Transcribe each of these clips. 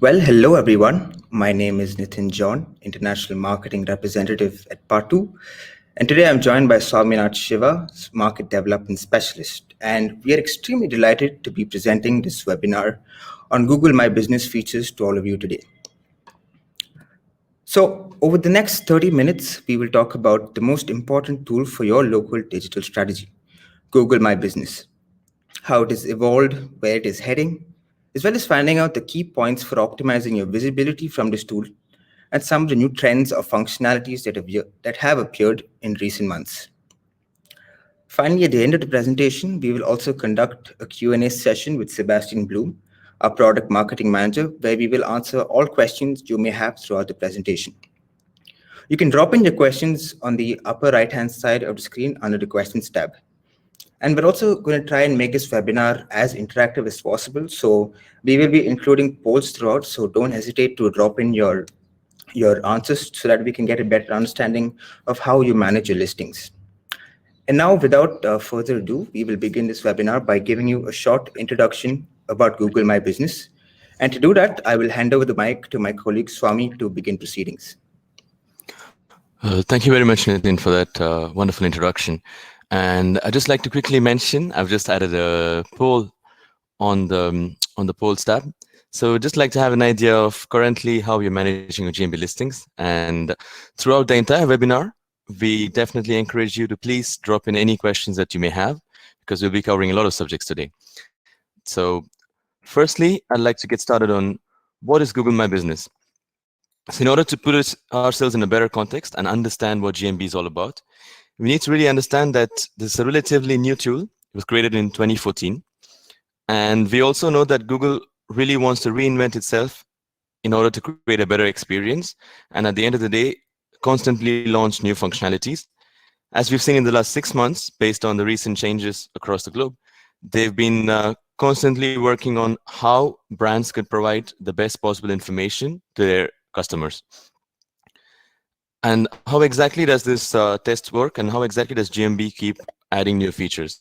Well, hello everyone. My name is Nitin John, International Marketing Representative at Part2. And today I'm joined by Swaminath Shiva, Market Development Specialist. And we are extremely delighted to be presenting this webinar on Google My Business features to all of you today. So, over the next 30 minutes, we will talk about the most important tool for your local digital strategy, Google My Business, how it has evolved, where it is heading, as well as finding out the key points for optimizing your visibility from this tool and some of the new trends or functionalities that have appeared in recent months. Finally, at the end of the presentation, we will also conduct a Q&A session with Sebastian Bloom, our product marketing manager, where we will answer all questions you may have throughout the presentation. You can drop in your questions on the upper right-hand side of the screen under the questions tab. And we're also going to try and make this webinar as interactive as possible. So we will be including polls throughout. So don't hesitate to drop in your answers so that we can get a better understanding of how you manage your listings. And now, without further ado, we will begin this webinar by giving you a short introduction about Google My Business. And to do that, I will hand over the mic to my colleague Swami to begin proceedings. Thank you very much, Nitin, for that wonderful introduction. And I'd just like to quickly mention, I've just added a poll on the polls tab. So just like to have an idea of currently how you're managing your GMB listings. And throughout the entire webinar, we definitely encourage you to please drop in any questions that you may have, because we'll be covering a lot of subjects today. So firstly, I'd like to get started on what is Google My Business. So in order to put ourselves in a better context and understand what GMB is all about, we need to really understand that this is a relatively new tool. It was created in 2014. And we also know that Google really wants to reinvent itself in order to create a better experience. And at the end of the day, constantly launch new functionalities. As we've seen in the last 6 months, based on the recent changes across the globe, they've been constantly working on how brands could provide the best possible information to their customers. And how exactly does this test work, and how exactly does GMB keep adding new features?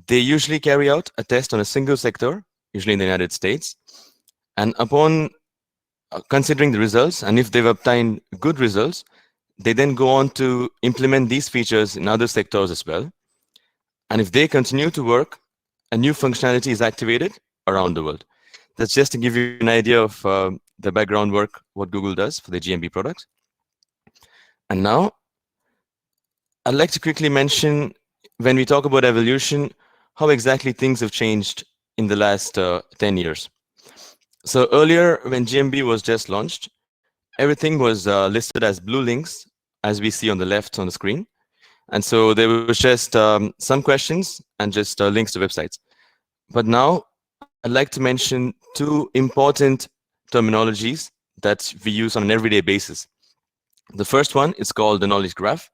They usually carry out a test on a single sector, usually in the United States. And upon considering the results, and if they've obtained good results, they then go on to implement these features in other sectors as well. And if they continue to work, a new functionality is activated around the world. That's just to give you an idea of the background work, what Google does for the GMB products. And now, I'd like to quickly mention, when we talk about evolution, how exactly things have changed in the last 10 years. So earlier, when GMB was just launched, everything was listed as blue links, as we see on the left on the screen. And so there was just some questions and just links to websites. But now, I'd like to mention two important terminologies that we use on an everyday basis. The first one is called the knowledge graph.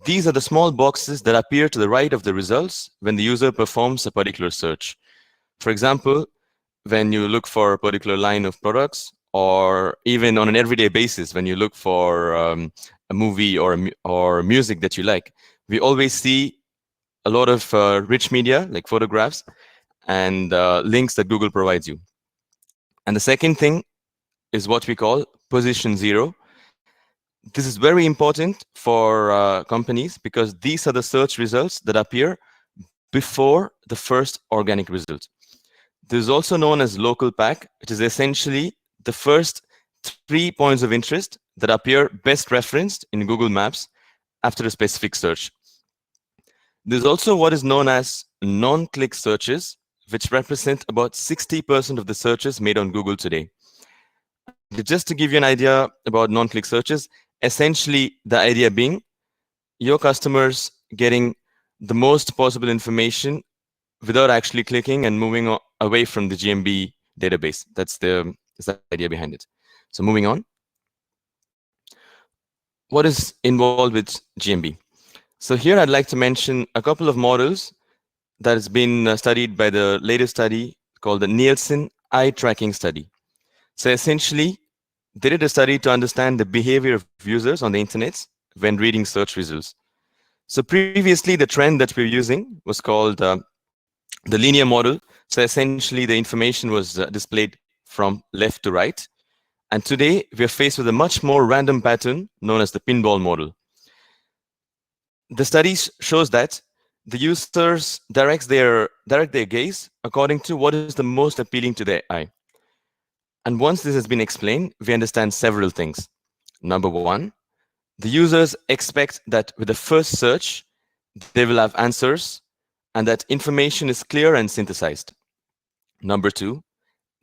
These are the small boxes that appear to the right of the results when the user performs a particular search. For example, when you look for a particular line of products, or even on an everyday basis, when you look for a movie or music that you like, we always see a lot of rich media, like photographs, and links that Google provides you. And the second thing is what we call position zero. This is very important for companies, because these are the search results that appear before the first organic result. This is also known as local pack, which is essentially the first 3 points of interest that appear best referenced in Google Maps after a specific search. There's also what is known as non-click searches, which represent about 60% of the searches made on Google today. Just to give you an idea about non-click searches, essentially the idea being your customers getting the most possible information without actually clicking and moving away from the GMB database. That's the idea behind it. So moving on. What is involved with GMB? So here I'd like to mention a couple of models that has been studied by the latest study called the Nielsen Eye Tracking Study. So essentially, they did a study to understand the behavior of users on the internet when reading search results. So previously, the trend that we're using was called the linear model. So essentially, the information was displayed from left to right. And today, we are faced with a much more random pattern known as the pinball model. The studies shows that the users direct their gaze according to what is the most appealing to their eye. And once this has been explained, we understand several things. Number one, the users expect that with the first search, they will have answers and that information is clear and synthesized. Number two,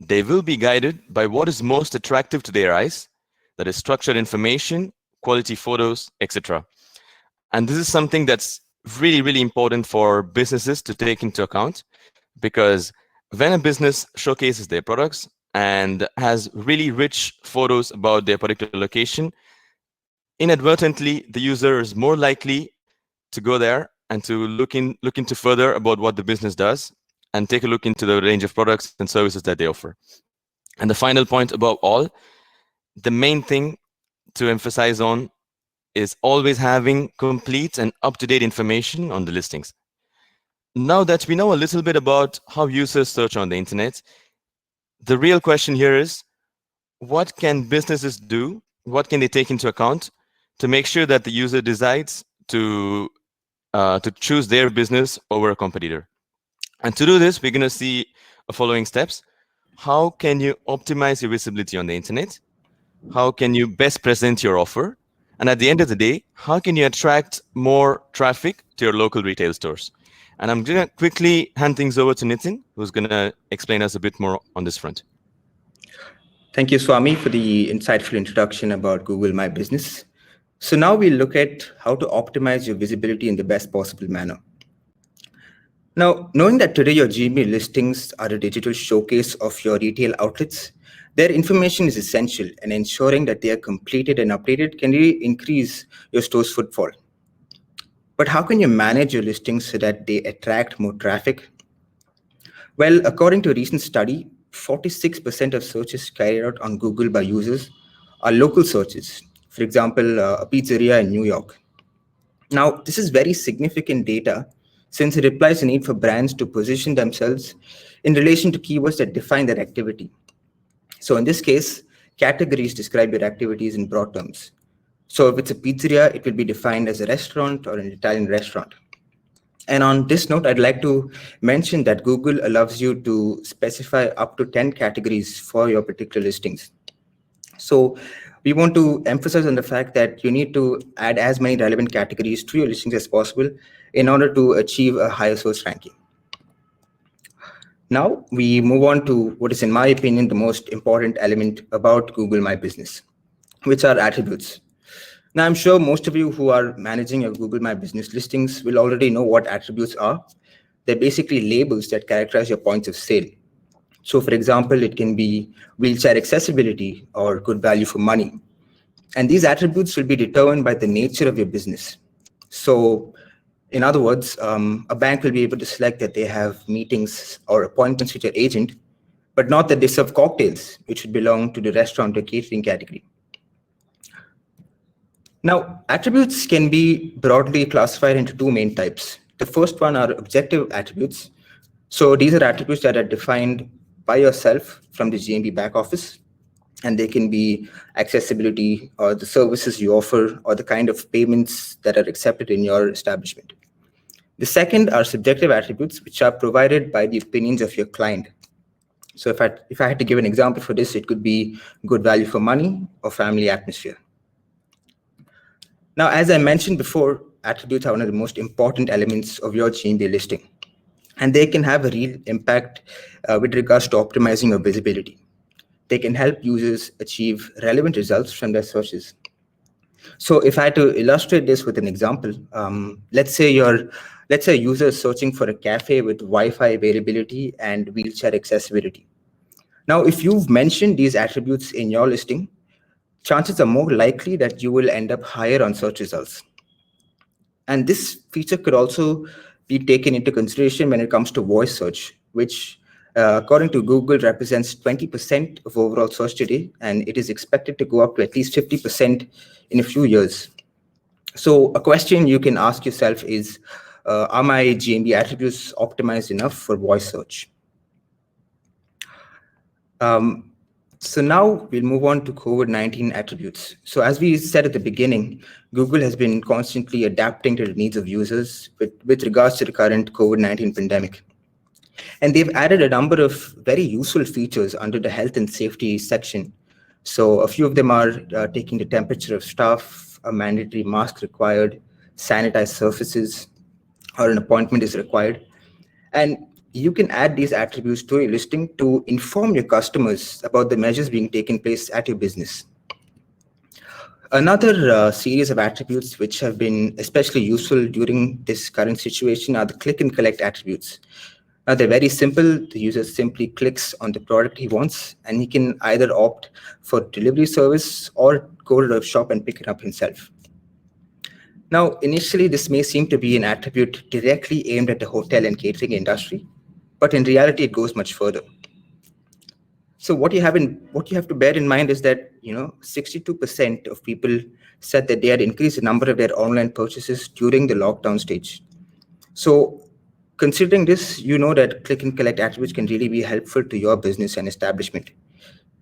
they will be guided by what is most attractive to their eyes, that is structured information, quality photos, etc. And this is something that's really, really important for businesses to take into account, because when a business showcases their products and has really rich photos about their particular location, inadvertently, the user is more likely to go there and to look into further about what the business does and take a look into the range of products and services that they offer. And the final point above all, the main thing to emphasize on is always having complete and up-to-date information on the listings. Now that we know a little bit about how users search on the internet, the real question here is, what can businesses do? What can they take into account to make sure that the user decides to choose their business over a competitor? And to do this, we're going to see the following steps. How can you optimize your visibility on the internet? How can you best present your offer? And at the end of the day, how can you attract more traffic to your local retail stores? And I'm going to quickly hand things over to Nitin, who's going to explain us a bit more on this front. Thank you, Swami, for the insightful introduction about Google My Business. So now we'll look at how to optimize your visibility in the best possible manner. Now, knowing that today your GMB listings are a digital showcase of your retail outlets, their information is essential, and ensuring that they are completed and updated can really increase your store's footfall. But how can you manage your listings so that they attract more traffic? Well, according to a recent study, 46% of searches carried out on Google by users are local searches. For example, a pizzeria in New York. Now, this is very significant data since it implies a need for brands to position themselves in relation to keywords that define their activity. So in this case, categories describe your activities in broad terms. So if it's a pizzeria, it will be defined as a restaurant or an Italian restaurant. And on this note, I'd like to mention that Google allows you to specify up to 10 categories for your particular listings. So we want to emphasize on the fact that you need to add as many relevant categories to your listings as possible in order to achieve a higher source ranking. Now we move on to what is, in my opinion, the most important element about Google My Business, which are attributes. Now, I'm sure most of you who are managing your Google My Business listings will already know what attributes are. They're basically labels that characterize your points of sale. So, for example, it can be wheelchair accessibility or good value for money. And these attributes will be determined by the nature of your business. So, in other words, a bank will be able to select that they have meetings or appointments with your agent, but not that they serve cocktails, which would belong to the restaurant or catering category. Now, attributes can be broadly classified into two main types. The first one are objective attributes. So these are attributes that are defined by yourself from the GMB back office, and they can be accessibility or the services you offer or the kind of payments that are accepted in your establishment. The second are subjective attributes, which are provided by the opinions of your client. So if I had to give an example for this, it could be good value for money or family atmosphere. Now, as I mentioned before, attributes are one of the most important elements of your GMB listing, and they can have a real impact with regards to optimizing your visibility. They can help users achieve relevant results from their searches. So if I had to illustrate this with an example, let's say a user is searching for a cafe with Wi-Fi availability and wheelchair accessibility. Now, if you've mentioned these attributes in your listing, chances are more likely that you will end up higher on search results. And this feature could also be taken into consideration when it comes to voice search, which, according to Google, represents 20% of overall search today, and it is expected to go up to at least 50% in a few years. So a question you can ask yourself is, are my GMB attributes optimized enough for voice search? So now we'll move on to COVID-19 attributes. So as we said at the beginning, Google has been constantly adapting to the needs of users with regards to the current COVID-19 pandemic. And they've added a number of very useful features under the health and safety section. So a few of them are taking the temperature of staff, a mandatory mask required, sanitized surfaces, or an appointment is required. And you can add these attributes to your listing to inform your customers about the measures being taken place at your business. Another series of attributes which have been especially useful during this current situation are the click and collect attributes. Now, they're very simple. The user simply clicks on the product he wants, and he can either opt for delivery service or go to the shop and pick it up himself. Now, initially, this may seem to be an attribute directly aimed at the hotel and catering industry, but in reality, it goes much further. So what you have to bear in mind is that 62% of people said that they had increased the number of their online purchases during the lockdown stage. So considering this, you know that click and collect attributes can really be helpful to your business and establishment.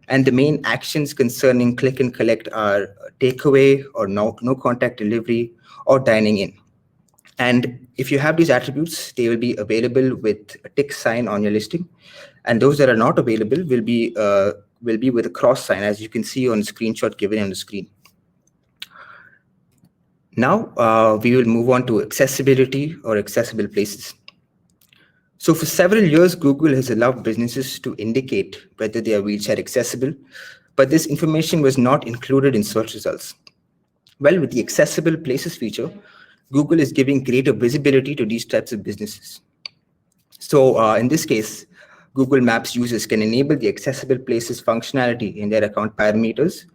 And the main actions concerning click and collect are takeaway or no contact delivery or dining in. And if you have these attributes, they will be available with a tick sign on your listing. And those that are not available will be with a cross sign, as you can see on the screenshot given on the screen. Now we will move on to accessibility or accessible places. So for several years, Google has allowed businesses to indicate whether they are wheelchair accessible, but this information was not included in search results. Well, with the accessible places feature, Google is giving greater visibility to these types of businesses. So in this case, Google Maps users can enable the accessible places functionality in their account parameters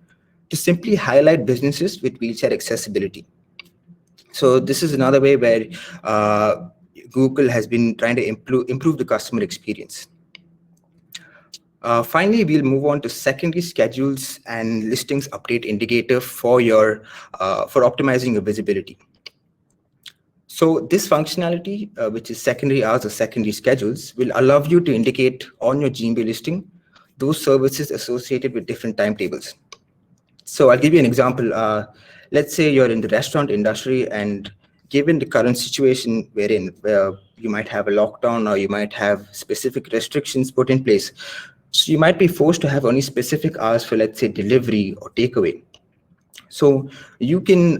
to simply highlight businesses with wheelchair accessibility. So this is another way where Google has been trying to improve the customer experience. Finally, we'll move on to secondary schedules and listings update indicator for optimizing your visibility. So this functionality, which is secondary hours or secondary schedules, will allow you to indicate on your Gmail listing those services associated with different timetables. So I'll give you an example. Let's say you're in the restaurant industry, and given the current situation where you might have a lockdown or you might have specific restrictions put in place, so you might be forced to have only specific hours for, let's say, delivery or takeaway. So you can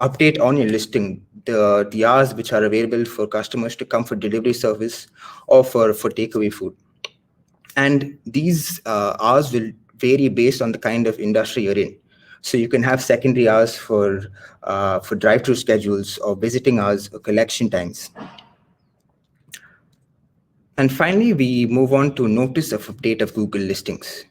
update on your listing the hours which are available for customers to come for delivery service or for takeaway food. And these hours will vary based on the kind of industry you're in. So you can have secondary hours for drive-through schedules or visiting hours or collection times. And finally, we move on to notice of update of Google listings.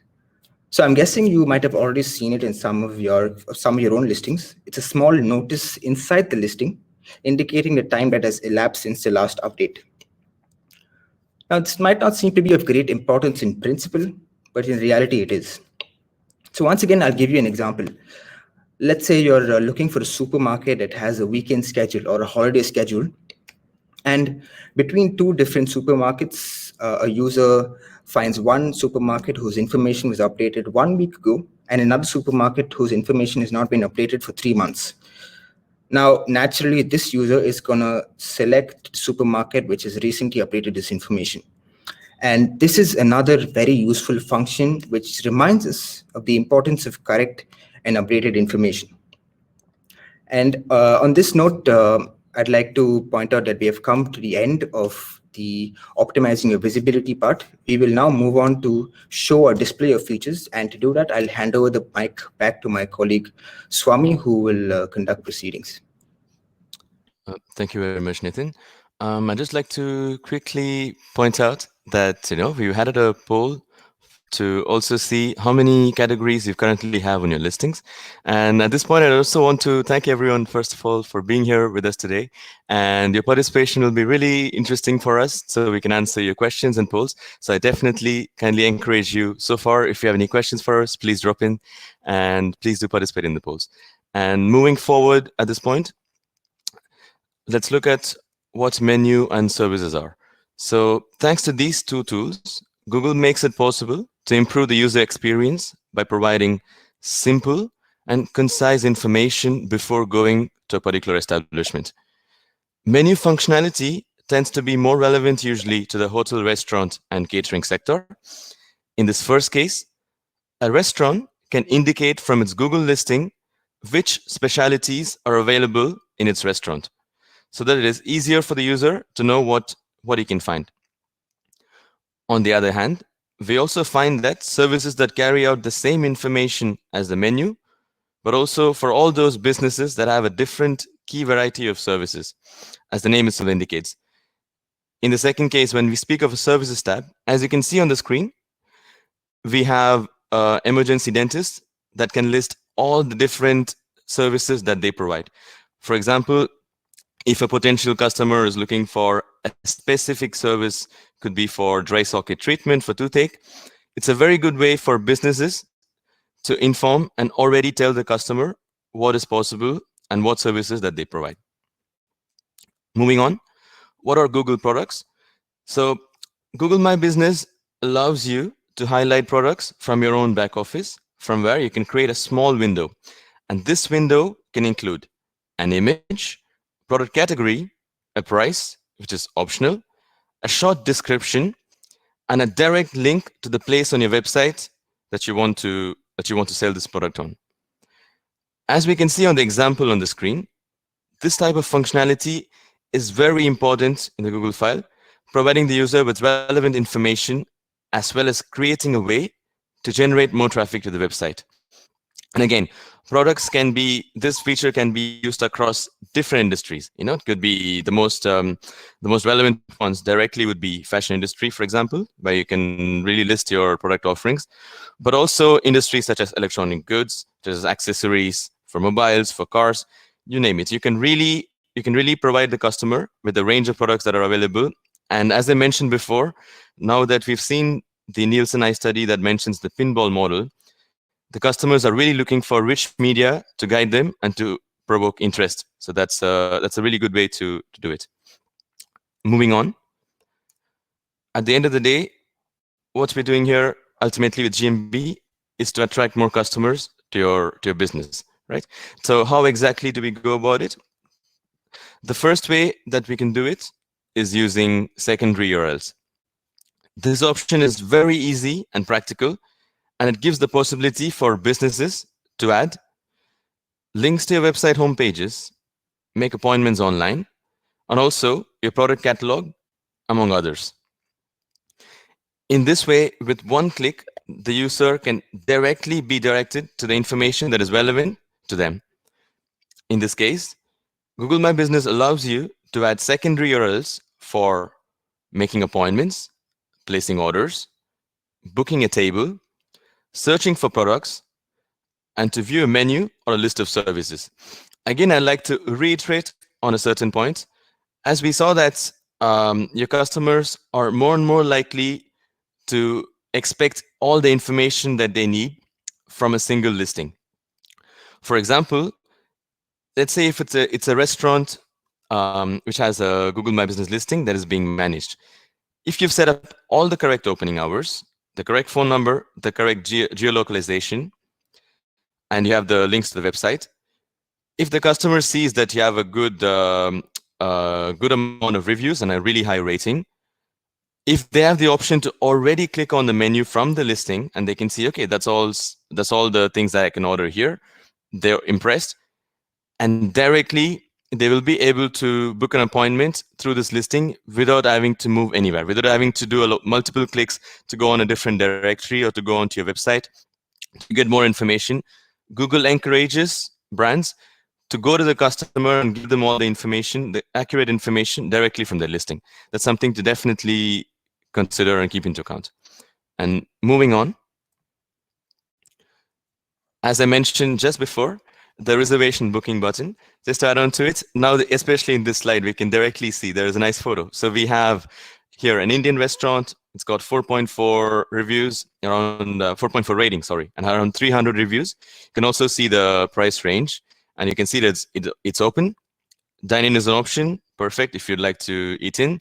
So I'm guessing you might have already seen it in some of your own listings. It's a small notice inside the listing indicating the time that has elapsed since the last update. Now, this might not seem to be of great importance in principle, but in reality it is. So once again, I'll give you an example. Let's say you're looking for a supermarket that has a weekend schedule or a holiday schedule, and between two different supermarkets, a user finds one supermarket whose information was updated 1 week ago and another supermarket whose information has not been updated for 3 months. Now, naturally, this user is going to select the supermarket which has recently updated this information. And this is another very useful function which reminds us of the importance of correct and updated information. And on this note, I'd like to point out that we have come to the end of the optimizing your visibility part. We will now move on to show or display of features. And to do that, I'll hand over the mic back to my colleague, Swami, who will conduct proceedings. Thank you very much, Nitin. I'd just like to quickly point out that we had a poll to also see how many categories you currently have on your listings. And at this point, I also want to thank everyone, first of all, for being here with us today. And your participation will be really interesting for us, so we can answer your questions and polls. So I definitely kindly encourage you so far, if you have any questions for us, please drop in and please do participate in the polls. And moving forward at this point, let's look at what menu and services are. So thanks to these two tools, Google makes it possible to improve the user experience by providing simple and concise information before going to a particular establishment. Menu functionality tends to be more relevant usually to the hotel, restaurant, and catering sector. In this first case, a restaurant can indicate from its Google listing which specialities are available in its restaurant so that it is easier for the user to know what he can find. On the other hand, we also find that services that carry out the same information as the menu, but also for all those businesses that have a different key variety of services, as the name itself indicates. In the second case, when we speak of a services tab, as you can see on the screen, we have emergency dentists that can list all the different services that they provide. For example, if a potential customer is looking for a specific service, could be for dry socket treatment for toothache, it's a very good way for businesses to inform and already tell the customer what is possible and what services that they provide. Moving on, what are Google products? So Google My Business allows you to highlight products from your own back office, from where you can create a small window. And this window can include an image, product category, a price, which is optional, a short description, and a direct link to the place on your website that you want to sell this product on. As we can see on the example on the screen, this type of functionality is very important in the Google file, providing the user with relevant information as well as creating a way to generate more traffic to the website. And again, this feature can be used across different industries. It could be the most relevant ones directly would be fashion industry, for example, where you can really list your product offerings, but also industries such as electronic goods, such as accessories for mobiles, for cars, you name it. You can really provide the customer with a range of products that are available. And as I mentioned before, now that we've seen the Nielsen Eye study that mentions the pinball model, the customers are really looking for rich media to guide them and to provoke interest. So that's a really good way to do it. Moving on, at the end of the day, what we're doing here ultimately with GMB is to attract more customers to your business, right? So how exactly do we go about it? The first way that we can do it is using secondary URLs. This option is very easy and practical, and it gives the possibility for businesses to add links to your website homepages, make appointments online, and also your product catalog, among others. In this way, with one click, the user can directly be directed to the information that is relevant to them. In this case, Google My Business allows you to add secondary URLs for making appointments, placing orders, booking a table, searching for products, and to view a menu or a list of services. Again, I'd like to reiterate on a certain point. As we saw that your customers are more and more likely to expect all the information that they need from a single listing. For example, let's say if it's a restaurant which has a Google My Business listing that is being managed. If you've set up all the correct opening hours, the correct phone number, the correct geolocalization, and you have the links to the website, if the customer sees that you have a good amount of reviews and a really high rating, if they have the option to already click on the menu from the listing and they can see, okay, that's all the things that I can order here, they're impressed, and directly they will be able to book an appointment through this listing without having to move anywhere, without having to do multiple clicks to go on a different directory or to go onto your website to get more information. Google encourages brands to go to the customer and give them all the information, the accurate information directly from their listing. That's something to definitely consider and keep into account. And moving on, as I mentioned just before, the reservation booking button, just to add on to it, now especially in this slide, we can directly see there is a nice photo. So we have here an Indian restaurant. It's got 4.4 reviews, around 4.4 ratings, sorry, and around 300 reviews. You can also see the price range, and you can see that it's open. Dine-in is an option, perfect if you'd like to eat in.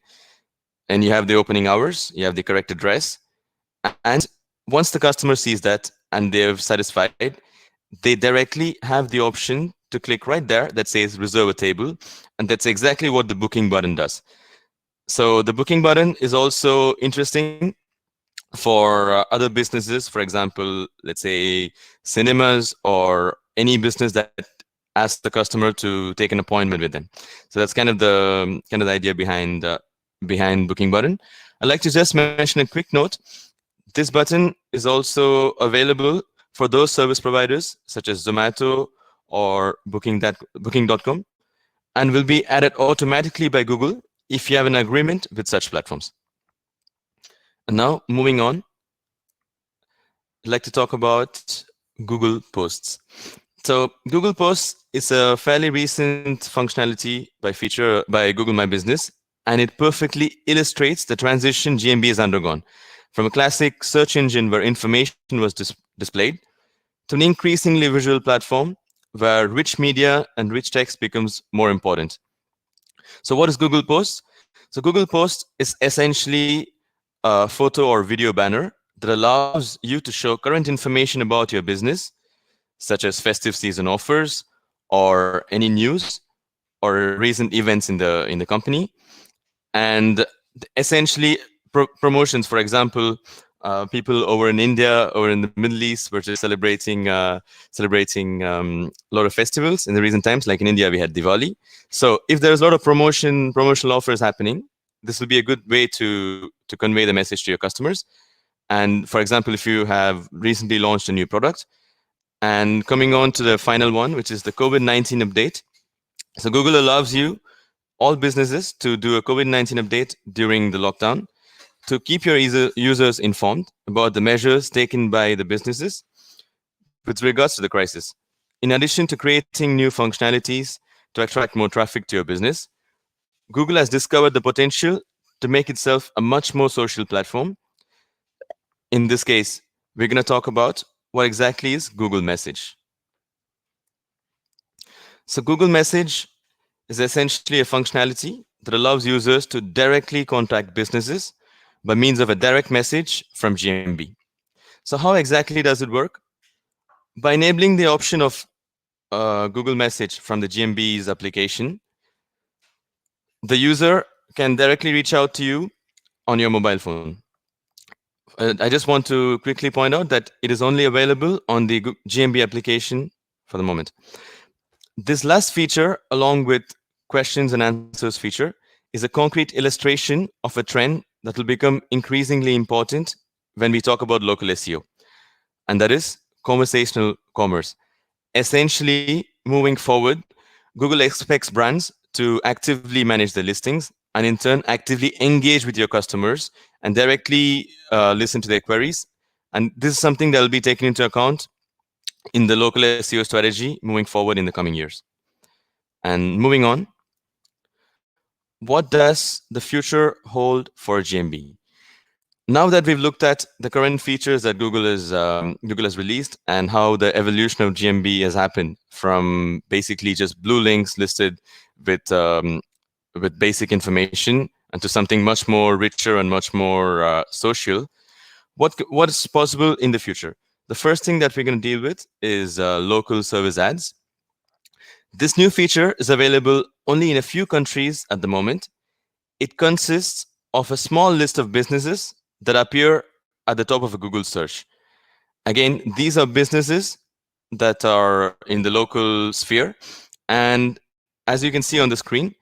And you have the opening hours, you have the correct address, and Once the customer sees that and they're satisfied, they directly have the option to click right there that says reserve a table. And that's exactly what the booking button does. So the booking button is also interesting for other businesses, for example, let's say cinemas or any business that asks the customer to take an appointment with them. So that's kind of the idea behind booking button. I'd like to just mention a quick note. This button is also available for those service providers such as Zomato or booking.com, and will be added automatically by Google if you have an agreement with such platforms. And now moving on, I'd like to talk about Google Posts. So Google Posts is a fairly recent functionality by Google My Business, and it perfectly illustrates the transition GMB has undergone from a classic search engine where information was displayed to an increasingly visual platform where rich media and rich text becomes more important. So what is Google Posts? So Google Posts is essentially a photo or video banner that allows you to show current information about your business, such as festive season offers or any news or recent events in the company. And essentially promotions, for example, people over in India or in the Middle East were just celebrating a lot of festivals in the recent times. Like in India, we had Diwali. So if there's a lot of promotional offers happening, this will be a good way to convey the message to your customers. And for example, if you have recently launched a new product, and coming on to the final one, which is the COVID-19 update. So Google allows you, all businesses, to do a COVID-19 update during the lockdown to keep your users informed about the measures taken by the businesses with regards to the crisis. In addition to creating new functionalities to attract more traffic to your business, Google has discovered the potential to make itself a much more social platform. In this case, we're going to talk about what exactly is Google Message. So Google Message is essentially a functionality that allows users to directly contact businesses by means of a direct message from GMB. So how exactly does it work? By enabling the option of Google Message from the GMB's application, the user can directly reach out to you on your mobile phone. I just want to quickly point out that it is only available on the GMB application for the moment. This last feature, along with questions and answers feature, is a concrete illustration of a trend that will become increasingly important when we talk about local SEO, and that is conversational commerce. Essentially, moving forward, Google expects brands to actively manage their listings and in turn actively engage with your customers and directly listen to their queries. And this is something that will be taken into account in the local SEO strategy moving forward in the coming years. And moving on, what does the future hold for GMB? Now that we've looked at the current features that Google has released and how the evolution of GMB has happened from basically just blue links listed with basic information and to something much more richer and much more social, what is possible in the future? The first thing that we're going to deal with is local service ads. This new feature is available only in a few countries at the moment. It consists of a small list of businesses that appear at the top of a Google search. Again, these are businesses that are in the local sphere. And as you can see on the screen,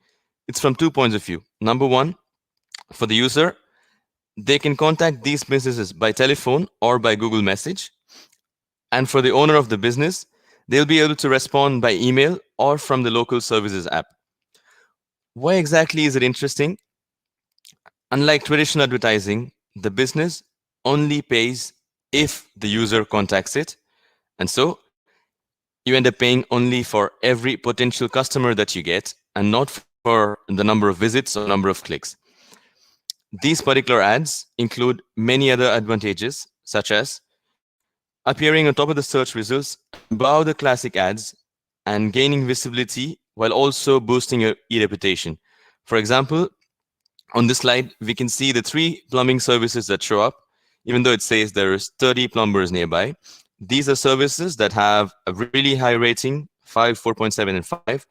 it's from 2 points of view. Number one, for the user, they can contact these businesses by telephone or by Google Message. And for the owner of the business, they'll be able to respond by email or from the local services app. Why exactly is it interesting? Unlike traditional advertising, the business only pays if the user contacts it. And so you end up paying only for every potential customer that you get and not for the number of visits or number of clicks. These particular ads include many other advantages, such as appearing on top of the search results above the classic ads and gaining visibility while also boosting your e-reputation. For example, on this slide, we can see the 3 plumbing services that show up even though it says there's 30 plumbers nearby. These are services that have a really high rating, 5, 4.7, and 5.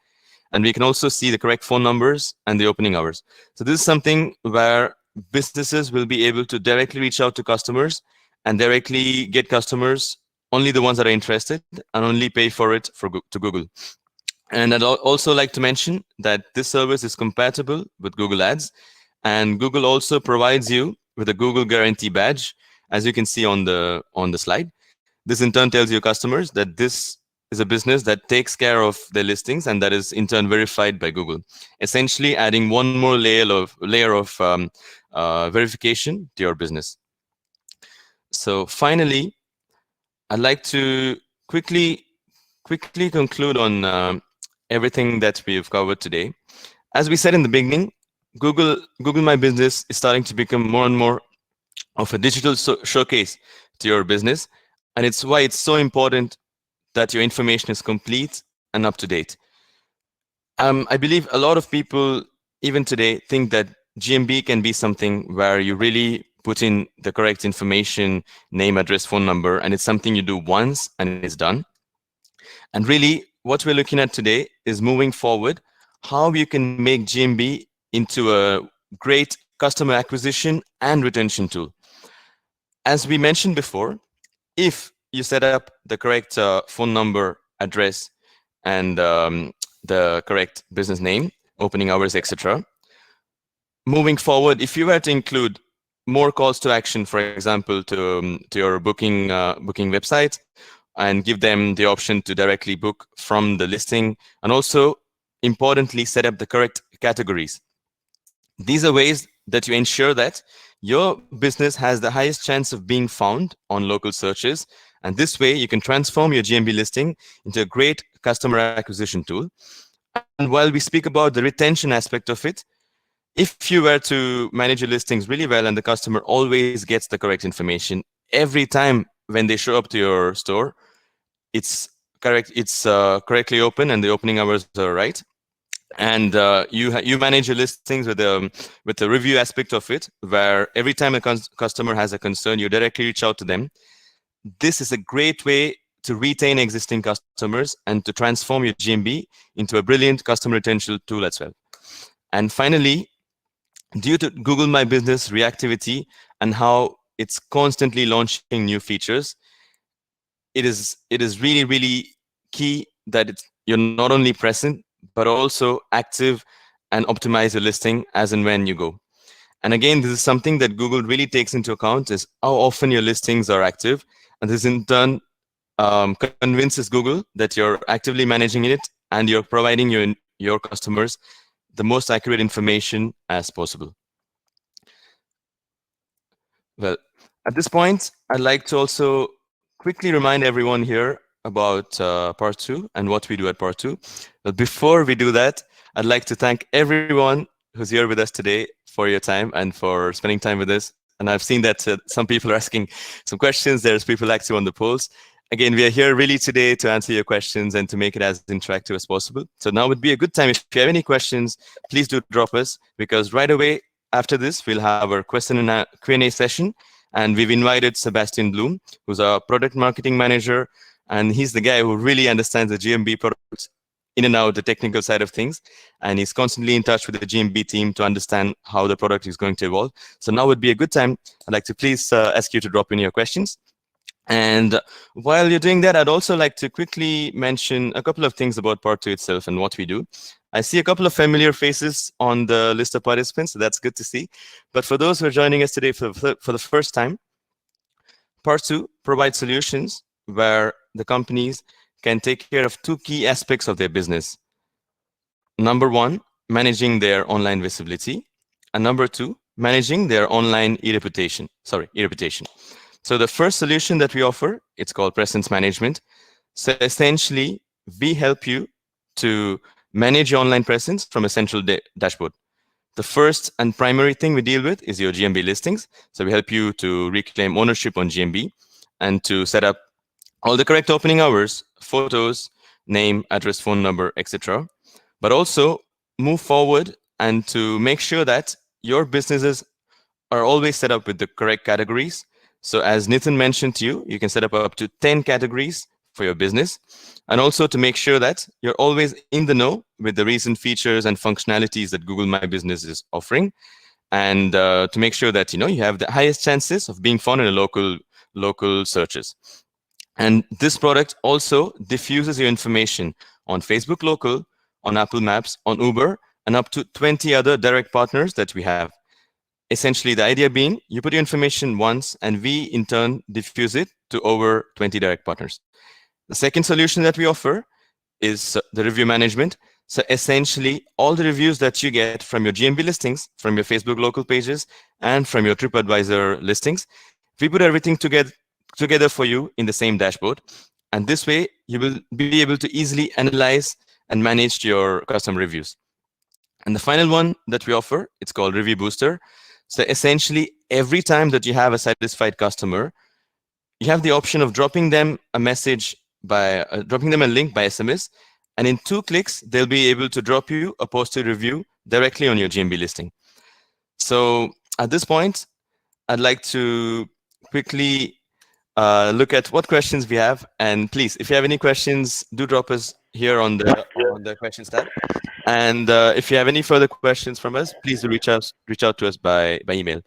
And we can also see the correct phone numbers and the opening hours. So this is something where businesses will be able to directly reach out to customers and directly get customers, only the ones that are interested, and only pay for it to Google. And I'd also like to mention that this service is compatible with Google Ads, and Google also provides you with a Google Guarantee badge, as you can see on the slide. This in turn tells your customers that this is a business that takes care of their listings and that is in turn verified by Google, essentially adding one more layer of verification to your business. So finally, I'd like to quickly conclude on everything that we've covered today. As we said in the beginning, Google My Business is starting to become more and more of a digital showcase to your business, and it's why it's so important that your information is complete and up to date. I believe a lot of people, even today, think that GMB can be something where you really put in the correct information, name, address, phone number, and it's something you do once and it's done. And really, what we're looking at today is moving forward, how you can make GMB into a great customer acquisition and retention tool. As we mentioned before, if you set up the correct phone number, address, and the correct business name, opening hours, etc., moving forward, if you were to include more calls to action, for example, to your booking website, and give them the option to directly book from the listing, and also importantly set up the correct categories. These are ways that you ensure that your business has the highest chance of being found on local searches, and this way you can transform your GMB listing into a great customer acquisition tool. And while we speak about the retention aspect of it, if you were to manage your listings really well and the customer always gets the correct information every time when they show up to your store, it's correctly open and the opening hours are right, and you manage your listings with the review aspect of it, where every time a customer has a concern, you directly reach out to them. This is a great way to retain existing customers and to transform your GMB into a brilliant customer retention tool as well. And finally, due to Google My Business reactivity and how it's constantly launching new features, it is really key that you're not only present but also active and optimize your listing as and when you go. And again, this is something that Google really takes into account, is how often your listings are active, and this in turn convinces Google that you're actively managing it and you're providing your customers the most accurate information as possible. Well, at this point, I'd like to also quickly remind everyone here about part 2 and what we do at part 2. But before we do that, I'd like to thank everyone who's here with us today for your time and for spending time with us. And I've seen that some people are asking some questions. There's people active on the polls. Again, we are here really today to answer your questions and to make it as interactive as possible. So now would be a good time. If you have any questions, please do drop us, because right away after this, we'll have our question and Q&A session. And we've invited Sebastian Bloom, who's our product marketing manager. And he's the guy who really understands the GMB products in and out, the technical side of things. And he's constantly in touch with the GMB team to understand how the product is going to evolve. So now would be a good time. I'd like to please ask you to drop in your questions. And while you're doing that, I'd also like to quickly mention a couple of things about part 2 itself and what we do. I see a couple of familiar faces on the list of participants, so that's good to see. But for those who are joining us today for the first time, part 2 provides solutions where the companies can take care of 2 key aspects of their business. Number 1, managing their online visibility, and number 2, managing their online e-reputation. So the first solution that we offer, it's called presence management. So essentially, we help you to manage your online presence from a central dashboard. The first and primary thing we deal with is your GMB listings. So we help you to reclaim ownership on GMB and to set up all the correct opening hours, photos, name, address, phone number, etc. But also move forward and to make sure that your businesses are always set up with the correct categories. So as Nitin mentioned to you, you can set up to 10 categories for your business. And also to make sure that you're always in the know with the recent features and functionalities that Google My Business is offering. And to make sure that you have the highest chances of being found in a local searches. And this product also diffuses your information on Facebook Local, on Apple Maps, on Uber, and up to 20 other direct partners that we have. Essentially, the idea being you put your information once and we in turn diffuse it to over 20 direct partners. The second solution that we offer is the review management. So essentially, all the reviews that you get from your GMB listings, from your Facebook local pages, and from your TripAdvisor listings, we put everything together for you in the same dashboard. And this way, you will be able to easily analyze and manage your custom reviews. And the final one that we offer, it's called Review Booster. So essentially, every time that you have a satisfied customer, you have the option of dropping them a message by dropping them a link by SMS, and in 2 clicks, they'll be able to drop you a posted review directly on your GMB listing. So at this point, I'd like to quickly look at what questions we have, and please, if you have any questions, do drop us here on the questions tab. And if you have any further questions from us, please do reach out to us by email.